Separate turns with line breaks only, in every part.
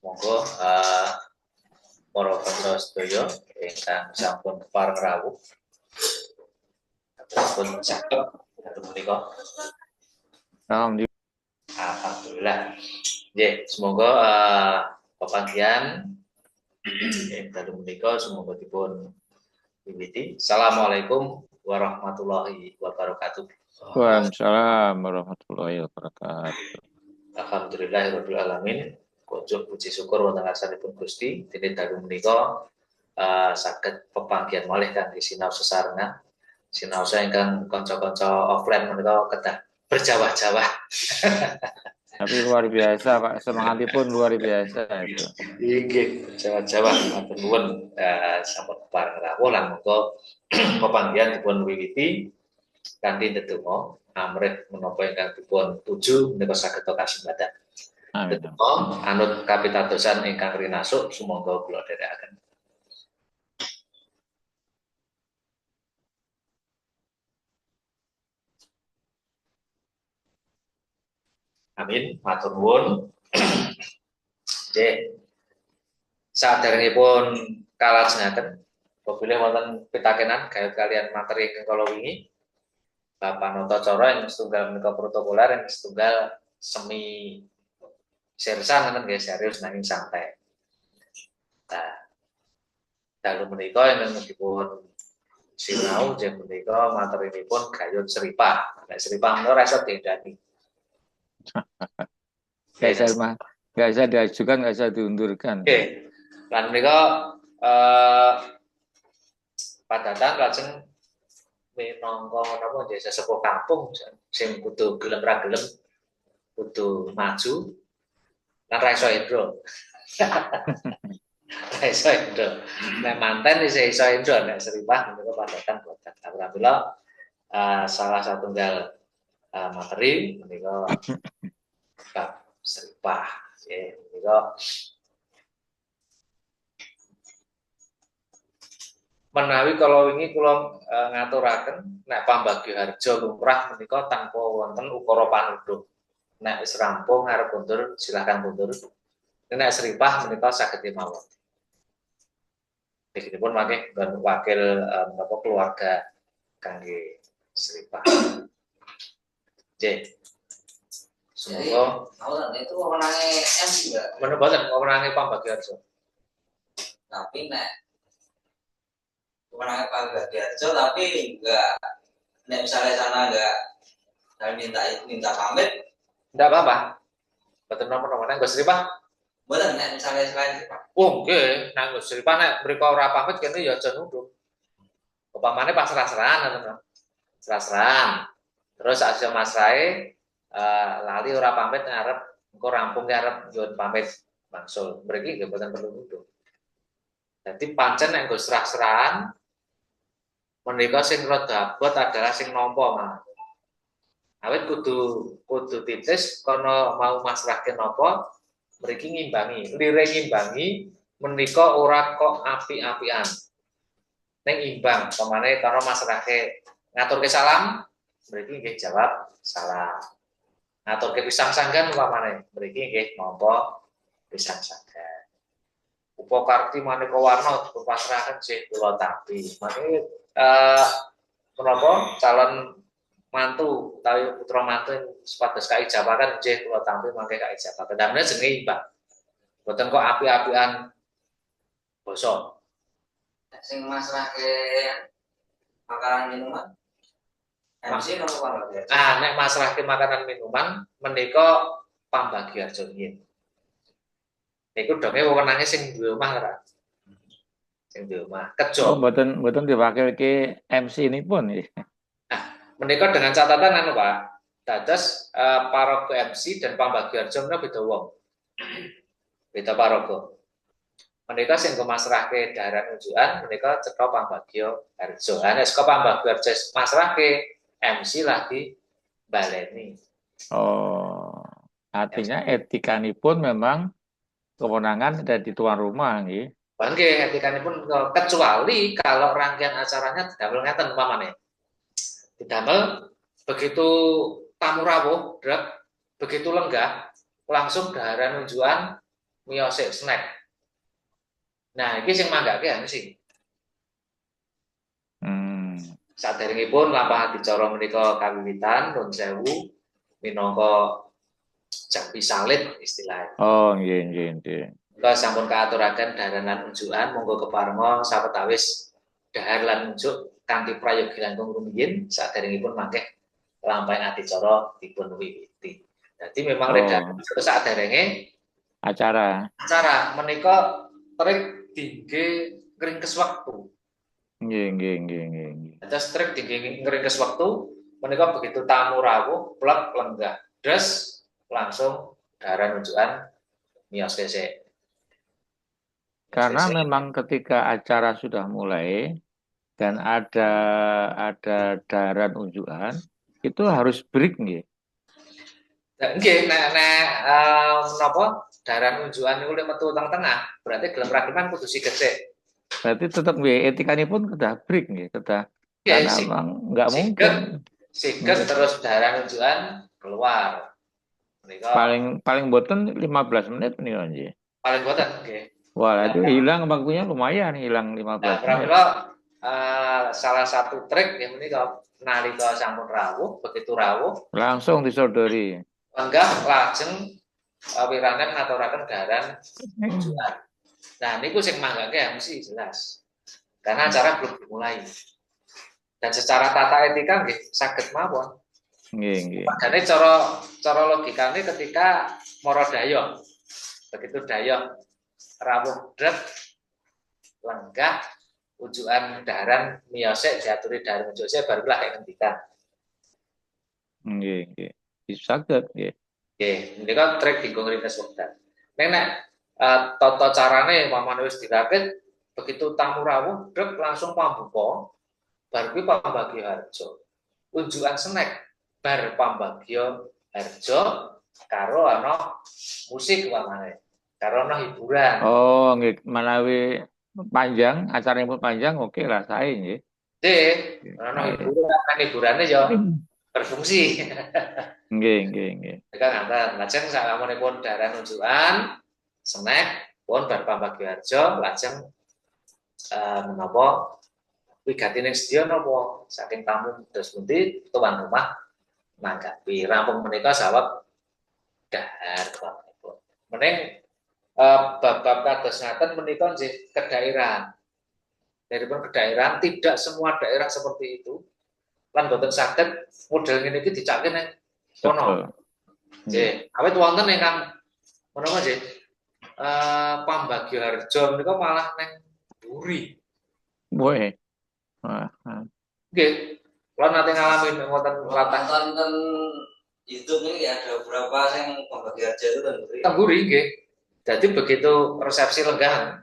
Monggo para kanca sedaya ingkang sampun pareng rawuh pun cakep menika. Alhamdulillah. Nggih, semoga pepanggihan dalu menika semoga dipun wiwiti. Assalamualaikum warahmatullahi wabarakatuh.
Waalaikumsalam warahmatullahi wabarakatuh.
Alhamdulillahirabbil alamin. Kunjuk puji syukur wonten ngarsanipun Gusti dene dalu menika saged pepanggihan malih kangge sinau sesarengan. Sinau ingkang kanca-kanca offline menika kedah berjawah-jawah.
Tapi luar biasa Pak, semangatnya pun luar biasa itu.
Inggih, Jawa-Jawa matur nuwun sampun pareng rawuh lan muga pepanggihan dipun wiwiti kanthi ndedonga amrih menapa ingkang dipun tuju menika saged kasimbadan.
Amin.
Anut kapitadosan ingkang rinasuk sumangga kula dherekaken. Amin, matur nuwun. Nggih. Saderengipun kalajengaken apabila wonten pitakenan gayut kalian materi ingkang kala wingi Bapak nata cara yang setunggal menika protokoler yang setunggal semi sersan kan nggih serius nanging santai. Nah, dalu menika ingkang dipun sinau jeng menika materinipun gayut seripah. Nek seripah menika rasa diendani.
Nggak bisa diajukan, nggak bisa diundurkan.
Oke, lan menika padatan lajeng minangka napa nggih sesepuh kampung sing kudu gelem ra gelem kudu maju lan ra iso endro. Ra iso endro. Nek manten iso endro nek seripah menika padatan boten. Alhamdulillah salah satunggal materi menika bab seripah. Nggih, menika menawi kalau wingi kula ngaturaken nek pambagyo harja lumrah menika tanpa wonten ukara panudhuh. Nek wis rampung arep mundur silakan mundur. Nek seripah menika saged mawon. Begitupun mangke wakil menapa keluarga kangge seripah. Nggih. Semoga
itu wewenange MC enggak?
Mboten wewenange pambagyo harja.
Tapi nek kemenangan Pak Gadiarjo tapi enggak misalnya sana enggak saya minta pamit
enggak apa-apa betul nomor-nomor nggak seripah
boleh nek misalnya selain Pak
nggih nang seripah nek mriko ora pamit kene ya aja nuduh upamane pas serah-serahan serah-serahan terus aja masrahe lali ora pamit ngarep engko rampung ngarep nyuwun pamit mangsul mriki nggih boten perlu nuduh dadi pancen nek nggo serah-serahan menika sing rada abot adalah sing nampa mah. Awit kudu titis kono mau masrahke napa mriki ngimbangi. Lire ngimbangi menika ora kok api-apian. Ning imbang pamane kono masrahke ngaturke salam mriki nggih jawab salam. Ngaturke pisang sanggan pamane mriki nggih nampa pisang sanggan. Upakarti maneka warna dipasrahaken sih kula tapi. Mangke menapa calon mantu utawi putra mantu supados kaijabahan nggih kula tampi mangke kaijabahan. Damene jenenge imbang. Boten kok api-apian basa.
Sing masrahke makanan minuman. MC nopo Pak?
Nek masrahke makanan minuman menika pambagi harja nggih. Niku donge wewenange sing duwe omah ora. Sing duwe omah. Kejo.
Mboten diwakilke MC ini pun ya.
Menika dengan catatan anu Pak. Dados paraga MC dan pambagi harja menika beda wong. Beda paraga. Menika sing masrahke daharan unjukan menika cetha pambagi harja. Nek saka pambagi harja masrahke MC lagi baleni.
Oh, artinya etikanipun memang kewenangan ada di tuan rumah nggih.
Bangke etikanipun kecuali kalau rangkaian acaranya didamel ngeten umpamane. Didamel begitu tamu rawuh, begitu lenggah langsung daharan unjukan miyosik snack. Nah, iki sing manggake sih. Saderengipun lapangan dicara menika kawiwitan Nun Sewu minangka jambi salit istilahnya.
Oh, nggih.
Kula sampun kaaturaken daharan unjukan monggo keparenga sawetawis dahar lan unjuk kanthi prayogi langkung rumiyin saderengipun mangke lampahan adicara dipun wiwiti. Jadi memang redaksi saderenge
acara
menika trik dingge ngringkes waktu.
Nggih.
Ada trik dingge ngringkes waktu menika begitu tamu rawuh plek lenggah des langsung daharan unjukan miyos kesek.
Karena memang ketika acara sudah mulai dan ada daharan unjukan itu harus break nggih.
Nggih, nek menapa daharan unjukan niku lek metu tengah, berarti gelem ra gelem kudu siget sik.
Berarti tetap nggih etikanipun kedah break nggih, kedah. Karena memang nggak mungkin.
Siget terus daharan unjukan keluar. Menika
paling boten 15 menit menika nggih.
Paling boten nggih.
Wah, itu hilang waktunya lumayan, hilang 15 menit.
Salah satu trik yang menika nalika sampun rawuh, begitu rawuh
langsung disodori.
Lenggah lajeng wiranen ngaturaken daharan unjukan. Nah, niku sing manggake mesti jelas. Karena acara belum dimulai. Dan secara tata etika nggih saged mawon.
Nggih.
Padahal cara logikane ketika mara dayoh. Begitu dayoh rawuh drep lenggah unjukan daharan miyosek diaturi daharan unjukan barulah kayak ngendikan.
Nggih. Saged nggih.
Nggih, menika trik dinggo ngringkes wekdal. Nek tata carane mamane wis dirakit begitu tamu rawuh drep langsung pambuka bar kuwi pambagya harja. Unjukan snack bar pambagya harja karo ana musik mamane. Karo ana hiburan.
Oh, nggih, menawi panjang, acaranya pun panjang, oke lah saya nggih.
Nggih, ana hiburane ya berfungsi.
Nggih.
Nika ngaten, lajeng salamunipun daharan unjukan snack pun bar pambagya harja lajeng menapa wigatine sedya napa saking tamu dos pundi tuan rumah manggapi rampung menika sawet dahar kok. Meneng bab-bab kados ngaten menika nggih kedaerahan. Daripun kedaerahan tidak semua daerah seperti itu. Lan boten saged model ngene iki dicake nang kono. Nggih, awit wonten ingkang menapa nggih pambagya harja menika malah nang Duri.
Boleh.
Nggih, kula nate ngalamin wonten latah
nonton YouTube ini ada beberapa yang pembagya harja itu
nang Duri nggih. Jadi begitu resepsi lenggahan,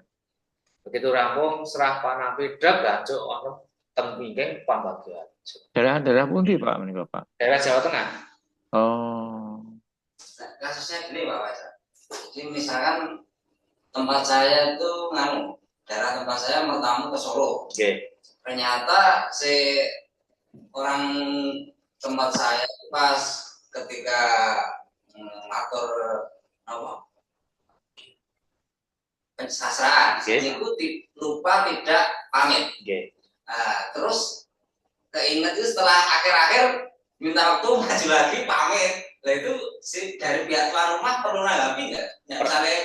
begitu rampung serah panapi dap gancuk ono tengpingking pambagya harja.
Daerah pundi Pak menika Pak?
Daerah Jawa Tengah.
Oh.
Kasusnya gini Pak Faisal. Jadi misalkan tempat saya itu daerah tempat saya mau tamu ke Solo.
Okay.
Ternyata si orang tempat saya pas ketika ngatur pensasraan, itu lupa tidak pamit. Nah, terus keinget itu setelah akhir-akhir minta waktu maju lagi pamit. Nah itu dari pihak tuan rumah perlu nanggapi nggak? Misalnya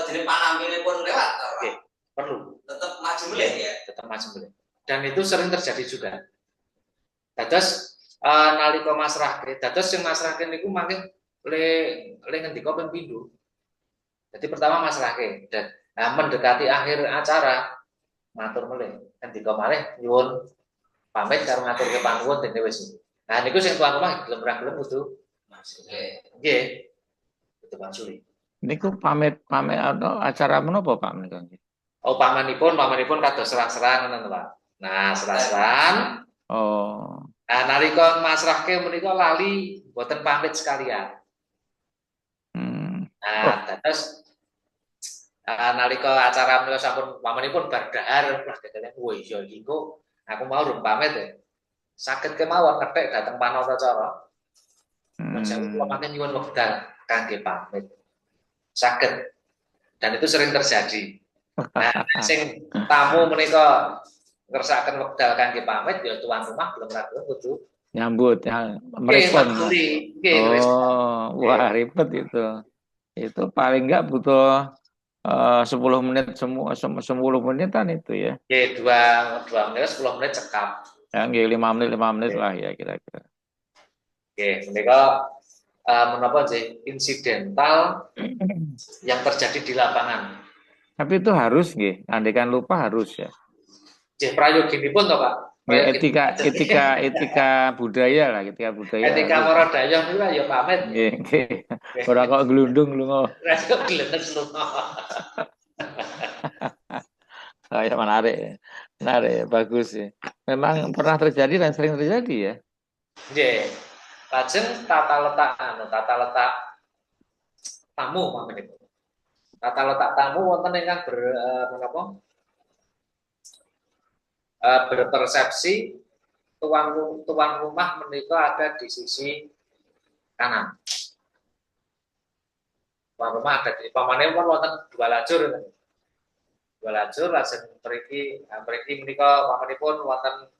jadi panampilnya pun lewat.
Perlu.
Tetap maju meleh ya.
Tetap maju meleh. Dan itu sering terjadi juga. Dados nalika masrahke, dados sing masrahke niku mangke le ngendika ping pindho. Jadi pertama masrahke dan mendekati akhir acara matur meleh ngendika malih nyuwun pamit karo ngaturke panuwun dene wis. Nah niku sing tuan rumah gelem ra gelem kudu nggih. Kudu mansuri.
Niku pamit atau acara menapa Pak menika nggih?
Oh pamanipun kados serah-serahan ngoten Pak. Nah, serah-serahan.
Oh.
Nah, nalika masrahke menika lali boten pamit sekalian. Nah, terus nalika acara menika sampun pamanipun bar dahar, wah dadane wah iya iki kok aku mau urung pamit ya. Saged kemawon ngethik dhateng Panatacara. Nuwun sewu kula matur nyuwun wekdal kangge pamit. Saged dan itu sering terjadi. Nah, sing tamu menika ngersakaken wekdal kangge pamit ya tuan rumah belum ragu kudu
nyambut ya, merespon. Wah ribet itu. Itu paling enggak butuh 10 menit 10 menitan itu ya.
Oke, 2 menit 10 menit cekap.
Ya, 5 menit lah ya kira-kira.
Oke, menika menapa sih insidental yang terjadi di lapangan.
Tapi itu harus nggih, andekan lupa harus ya.
Nggih prayoginipun to, Pak.
Etika budaya lah, etika budaya.
Etika maradaya niku ya pamit.
Nggih. Ora kok glundung lunga.
Ora kok glendeng lunga.
Ya menarik ya, bagus ya. Memang pernah terjadi dan sering terjadi ya.
Nggih. Lajeng tata letak tamu pamit. Tata letak tamu wonten ingkang berpersepsi tuan rumah menika ada di sisi kanan. Tuan rumah ada di pamane wonten 2 lajur. 2 lajur lajeng mriki menika pamanipun wonten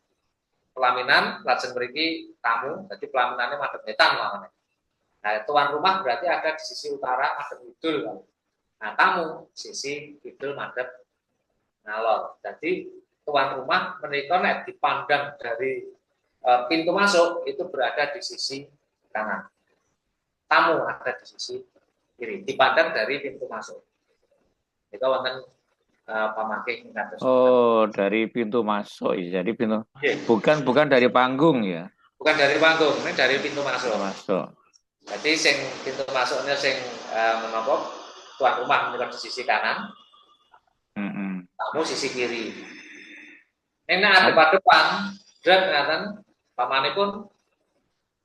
pelaminan, lajeng mriki tamu, jadi pelaminannya madhep wetan pamane. Nah, tuan rumah berarti ada di sisi utara madhep kidul. Nah, tamu sisi kidul madhep ngalor. Jadi tuan rumah menika nek dipandang dari pintu masuk itu berada di sisi kanan. Tamu ada di sisi kiri, dipandang dari pintu masuk. Itu wonten pamangking kados.
Oh, dari pintu masuk ya. Jadi pintu bukan dari panggung ya.
Bukan dari panggung, ini dari pintu masuk.
Masuk.
Jadi sing pintu masuknya sing menapa tuan rumah menika di sisi kanan. Tamu sisi kiri. Enak ada depan, dan ngaten pamanipun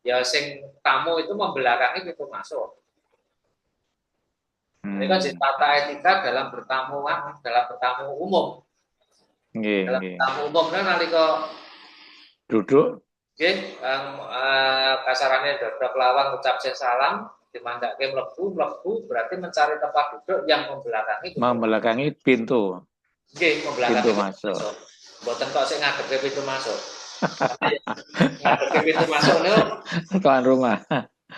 ya sing tamu itu membelakangi pintu masuk. Ini kan tata etika dalam bertamu umum. Dalam bertamu umum kan nalika
duduk.
Nggih, kasarannya dodok lawang ucap salam, dimandake mlebu berarti mencari tempat duduk yang membelakangi
pintu.
Nggih, membelakangi
pintu masuk.
Mboten kok sing ngadepe pintu masuk. Ngadepe pintu masuk niku
tuan rumah.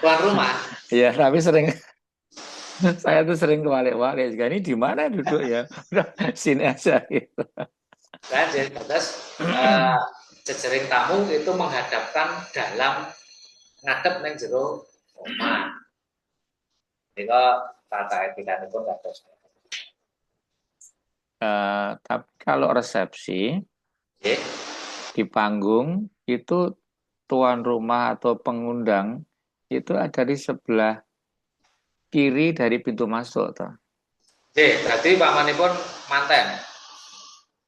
Tuan rumah.
Iya, tapi saya tuh sering kebalik-balik. Ini di mana duduk ya? Udah sini aja gitu.
Nah, jadi terus jejering tamu itu menghadapkan dalam ngadep nang jero omah. Nika tata etika niku kados.
Tapi kalau resepsi di panggung itu tuan rumah atau pengundang itu ada di sebelah kiri dari pintu masuk toh.
Berarti pamanipun manten.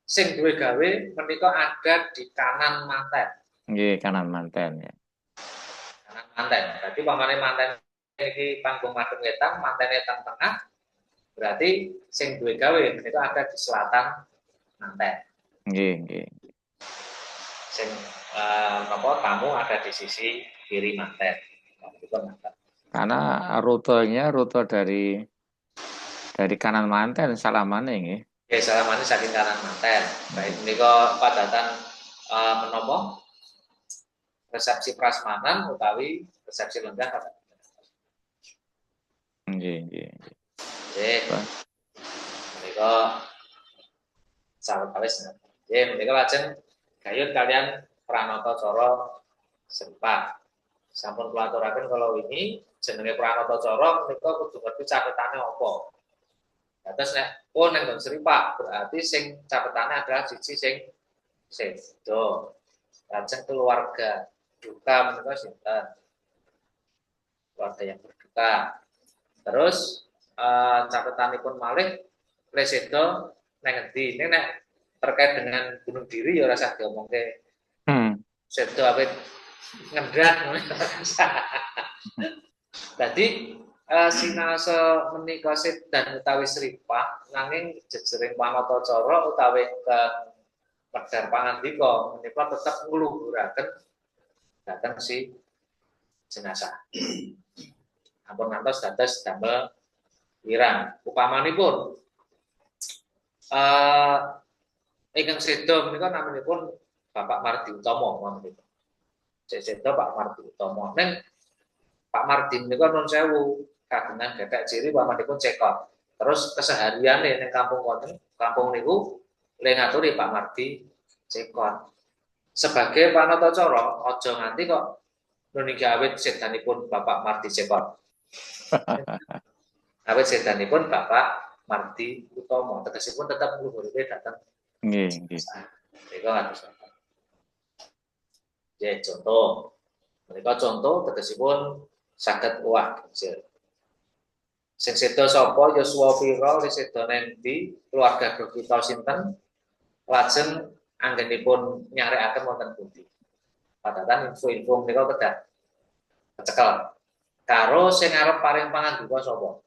Sing duwe gawe menika ada di kanan manten.
Nggih, kanan manten ya.
Kanan manten. Berarti pamane manten iki panggung madhep wetan, mantene teng tengah. Berarti sing duwe gawe menika ada di selatan manten.
Nggih.
Sing tamu ada di sisi kiri manten.
Karena rute dari kanan manten salamane nggih.
Salamane saking kanan manten. Baik menika padatan menapa resepsi prasmanan utawi resepsi lenggah kata.
Nggih.
Menika sawetawis. Menika lajeng gayut kalian Pranatacara serupa. Sampun kula aturaken kalau ini jenenge Pranatacara menika kudu ngerti catetane apa. Terus nek nang nggon seripak berarti sing catetane adalah siji sing sedo. Lajeng keluarga duka menika sinten? Keluarga yang berduka. Terus catetanipun malih presedo nang endi? Nek terkait dengan bunuh diri ya ora usah diomongke. Sedo awet ngendrak. Dadi sinase menika sedan utawi sripah nanging jejering panatacara utawi ke pedar pangandika menika tetep ngluhuraken dhateng si jenazah. Ampun ngantos dados damel wirang. Upamanipun ingkang seda menika namanipun Bapak Mardi Utomo menika. Cek seda Pak Mardi Utomo. Ning Pak Mardi menika nun sewu kagungan gethek ciri pamanipun cekot. Terus kesehariane ning kampung wonten, kampung niku le ngaturi Pak Mardi cekot. Sebagai panatacara aja nganti kok nuninggi awit sedanipun Bapak Mardi cekot. Awit sedanipun Bapak Mardi Utomo tegesipun tetap ngluhurake dhateng
Nggih, nggih.
Menika ngatos. Ya contoh. Menika contoh tegesipun saged uwah kecil. Sing seda sapa Yosua pira seda nendi keluarga kita sinten lajeng anggenipun nyarekaken wonten pundi. Padatan info-info menika kedah kecekel. Karo sing arep paring panganduka sapa?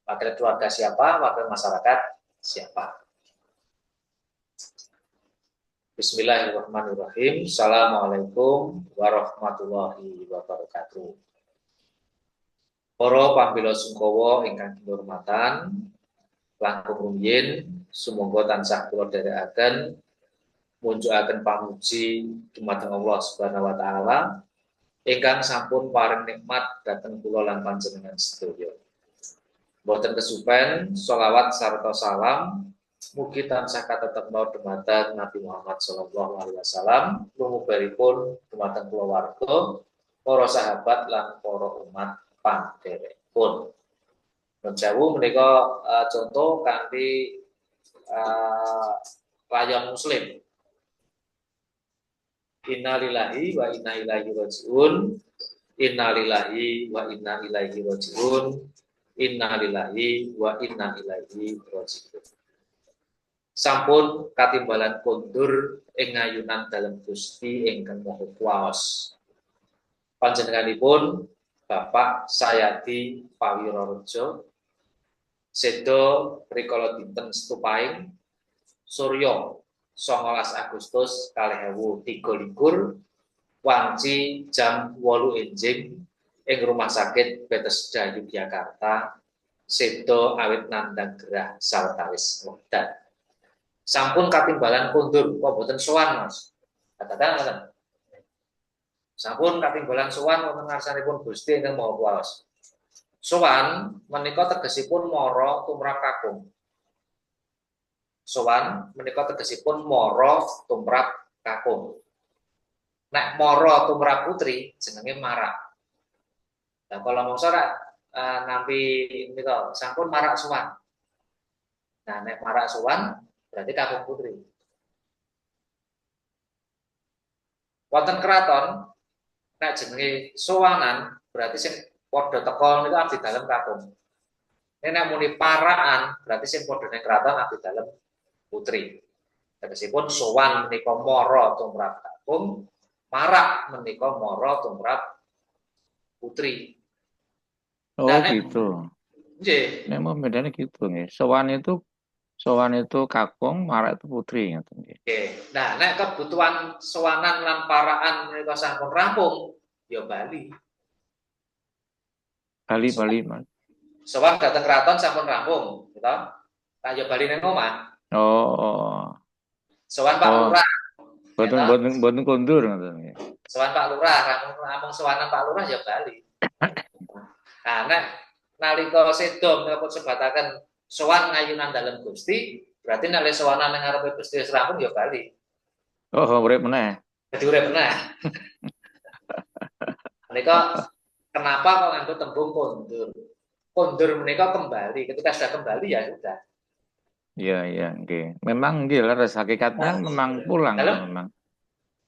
Wakil keluarga siapa? Wakil masyarakat siapa? Bismillahirrahmanirrahim. Assalamualaikum warahmatullahi wabarakatuh. Para pambela sungkawa ingkang kinurmatan, langkung rumiyin sumangga tansah kula dherekaken munjukaken pamuji dumateng Allah Subhanahu wa taala ingkang sampun paring nikmat dhateng kula lan panjenengan sedaya. Boten kesupen sholawat sarta salam mugi tansah katetep dumateng Nabi Muhammad sallallahu alaihi wasallam, lumubaripun dumateng kulawarga, para sahabat lan para umat pandherepun. Nun sewu menika contoh kanthi layan muslim. Innalillahi wa inna ilaihi rajiun. Innalillahi wa inna ilaihi rajiun. Innalillahi wa inna ilaihi rajiun. Sampun katimbalan kondur ing ayunan dalem Gusti ingkang Maha Kuwaos. Panjenenganipun Bapak Sayadi Pawirorejo seda rikala dinten Setupaing Surya 19 Agustus 2023 wanci jam 8 enjing ing Rumah Sakit Bethesda Yogyakarta seda awit nandhang gerah sawetawis wekdal. Sampun katimbalan kondur kok boten sowan Mas. Katakan sampun katimbalan sowan wonten ngarsanipun Gusti ingkang Maha Kuwaos. Sowan menika tegesipun mara tumrap kakung. Sowan menika tegesipun mara tumrap kakung. Nek mara tumrap putri jenenge marak. Nah kalau mongso nampi menika sampun marak sowan. Nah nek marak sowan berarti kakung putri. Wonten keraton nek jenenge sowanan berarti sing padha teka niku abdi dalem kakung. Nek muni paraan berarti sing padha ning kraton abdi dalem putri. Tegesipun sowan menika mara tumrap kakung, marak menika mara tumrap putri.
Oh gitu.
Nggih.
Nek mau bedane gitu nggih. Sowan itu kakung, marak itu putri ngoten nggih.
Oke. Nah, nek kebutuhan sowanan lan paraan menika sampun rampung, ya bali.
Bali Mas.
Sowan dateng kraton sampun rampung, gitu. Nah, ya bali ning omah.
Oh.
Sowan Pak Lurah.
Boten kondur ngoten nggih.
Sowan Pak Lurah, rampung sowanan Pak Lurah ya bali. Nah, nek nalika seda menika sebataken sowan ngayunan dalem Gusti, berarti nek sowanan ning ngarepe Gusti wis rampung ya bali.
Oh, urip meneh.
Dadi urip meneh. Menika kenapa kok nganggo tembung kondur? Kondur menika kembali. Ketika sudah kembali ya sudah.
Iya, nggih. Memang nggih leres hakikatnya memang pulang memang.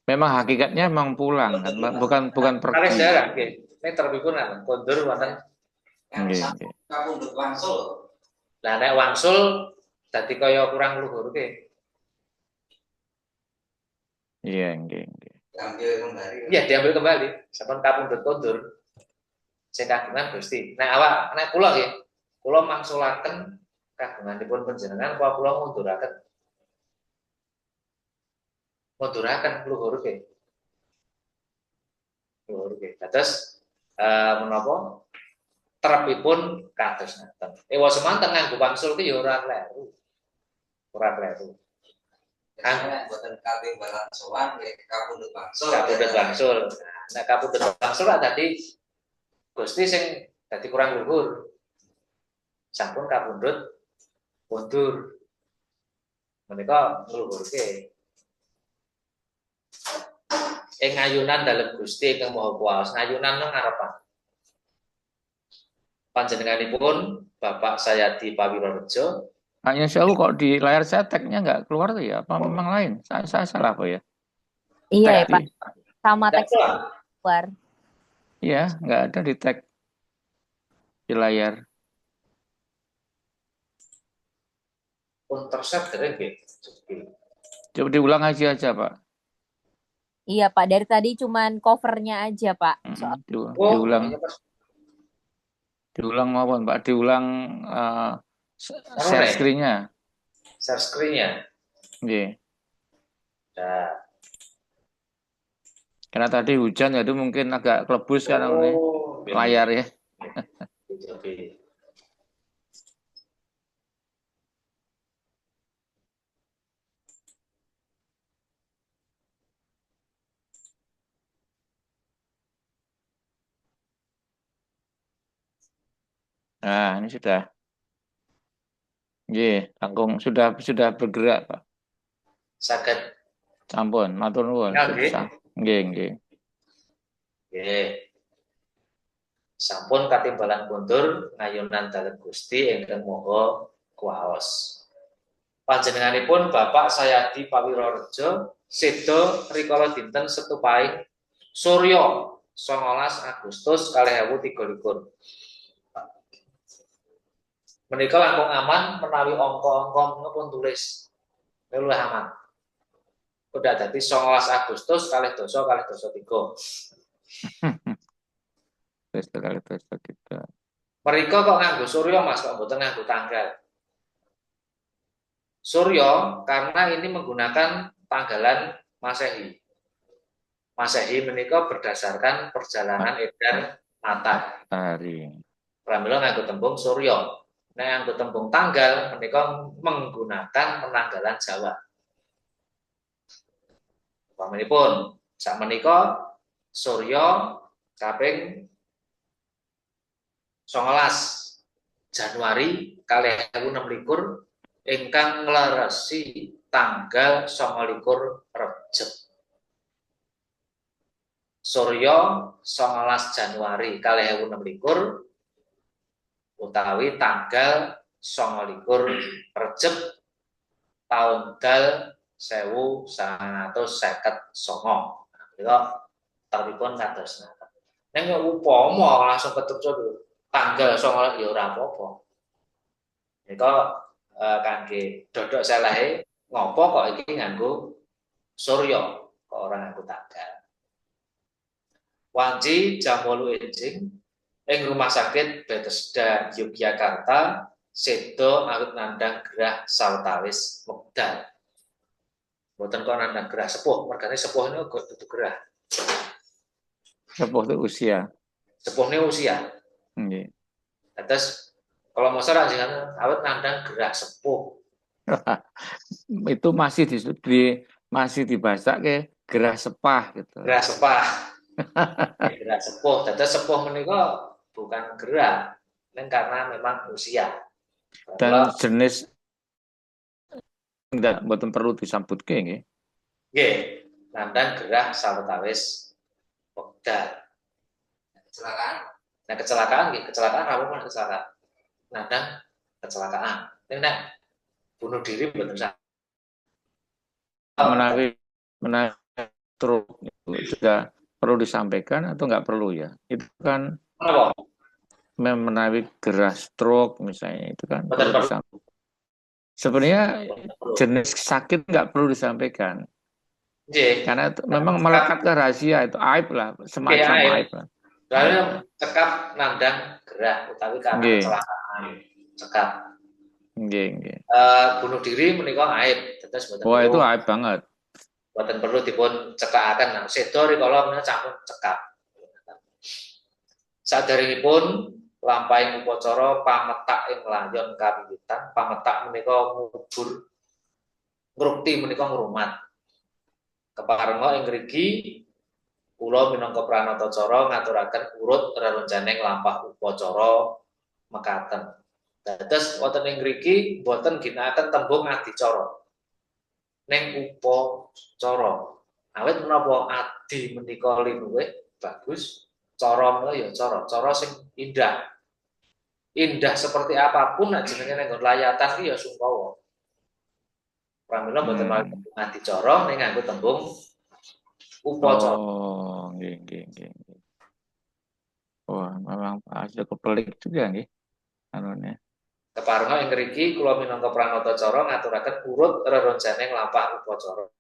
Memang hakikatnya memang pulang kan, bukan pergi.
Kali sejarah nggih. Nek terbipun kondur wonten
nggih.
Kapundhut wangsul.
Lah nek wangsul dadi kaya kurang luhurke.
Iya, nggih.
Diambil kembali.
Iya, diambil kembali. Sampun kapundhut kondur. sing kagungan Gusti. Nek awak nek kula nggih, kula mangsulaken kagunganipun panjenengan apa kula munduraken? Munduraken luhur nggih. Luhur nggih. Dados menapa trepipun kados ngaten. Ewa semanten nganggo wangsul ki ya ora kleru. Ora kleru.
Kan buatan katimbalan sowan ya kapundhut wangsul.
Kapundhut wangsul. Nah, kapundhut wangsul tadi Gusti sing dadi kurang luhur. Sampun kapundhut mundur. Menika ngluhurke. Ing ayunan dalem Gusti ingkang Maha Kuwasa, ayunan nang ngarepan. Panjenenganipun Bapak Sayadi Pawirorejo.
Hanya sewu kok di layar saya tagnya nggak keluar tuh ya? Apa memang lain? Saya salah apa ya?
Iya ya Pak, sama teks keluar.
Iya, nggak ada di tag di layar.
Intercept
Coba diulang aja Pak.
Iya Pak, dari tadi cuman covernya aja Pak.
Diulang. Diulang maupun Pak, diulang share screen-nya.
Share screen-nya.
Iya.
Nah.
Karena tadi hujan jadi mungkin agak kelebus kan layar ya.
Oke.
Nah, ini sudah. Nggih, langkung sudah bergerak, Pak.
Saged.
Sampun, matur nuwun. Nggih, nggih.
Nggih. Sampun katimbalan kundur ngayunan dalem Gusti ingkang Maha Kuwaos. Panjenenganipun Bapak Sayadi Pawirorejo seda rikala dinten Setupahing Surya 19 Agustus 2023. Menika langkung aman menawi angka-angka menipun tulis. Luwih aman. Udah dadi 19 Agustus 2023. Mereka kok nganggo surya Mas, kok mboten nganggo tanggal. Surya karena ini menggunakan tanggalan Masehi. Masehi menika berdasarkan perjalanan edar matahari. Pramila nganggo tembung surya. Nah, nganggo tembung tanggal menika menggunakan penanggalan Jawa. Pamanipun sakmenika surya kaping 19 Januari 2026 ingkang nglaresi tanggal 29 Rejeb. Surya 19 Januari 2026 utawi tanggal 29 Rejeb tahun dal 1959. Menika teripun kados ngaten. Nek upama langsung ketepso tanggal 19 ya ora apa-apa. Nika kangge dodok selehe ngopo kok iki nganggo surya kok ora nganggo tanggal. Wanci jam 8 enjing ing Rumah Sakit Bethesda Yogyakarta sedo awit nandhang gerah sawetawis wekdal. Mboten kok nandhang gerah sepuh, mergane sepuh niku kok dudu gerah.
Sepuh itu usia.
Sepuh ini usia.
Nggih.
Terus kalau masalah jangan awet nandang gerak sepuh.
Itu masih masih dibaca ke gerah sepah gitu.
Gerah sepah. Gerah sepuh. Terus sepuh menika bukan gerak, karena memang usia.
Dan jenis tidak mboten perlu disambutke nggih.
Nggih, nandang gerah sawetawis wekdal. Kecelakaan, kecelakaan apa pun kecelakaan. Nandang kecelakaan. Nek bunuh diri mboten sah.
Menawi truk itu juga perlu disampaikan atau nggak perlu ya? Itu kan menawi gerah stroke misalnya itu kan perlu disampaikan. Sebenarnya jenis sakit nggak perlu disampaikan. Karena itu memang melekat ke rahasia, itu aib lah, semacam aib lah.
Soalnya cekap nandang gerah utawi karena
Nggih.
kecelakaan cekap.
Nggih.
Bunuh diri menika aib, tetes mboten
Wah, itu
perlu
aib banget.
mboten perlu dipun cekakaken. Nah, sedo rikala menika sampun cekap. Saderengipun lampahing upacara pametak ing layon kawiwitan, pametak menika ngubur ngrukti menika ngrumat. Keparenga ing ngriki kula minangka pranatacara ngaturaken urut rerencaning lampah upacara mekaten. Dados wonten ing ngriki boten ginakaken tembung adicara. Ning upacara. Awit menapa adi menika luwih bagus, cara menika ya cara sing indah. Indah seperti apapun nek jenenge ning layatan iki ya sungkawa. Pramila mboten adicara ning nganggo tembung upacara.
Oh, nggih. Wah, memang cukup pelik juga nggih anunya.
Keparenga ing ngriki kula minangka pranatacara ngaturaken urut rerencaning lampah upacara.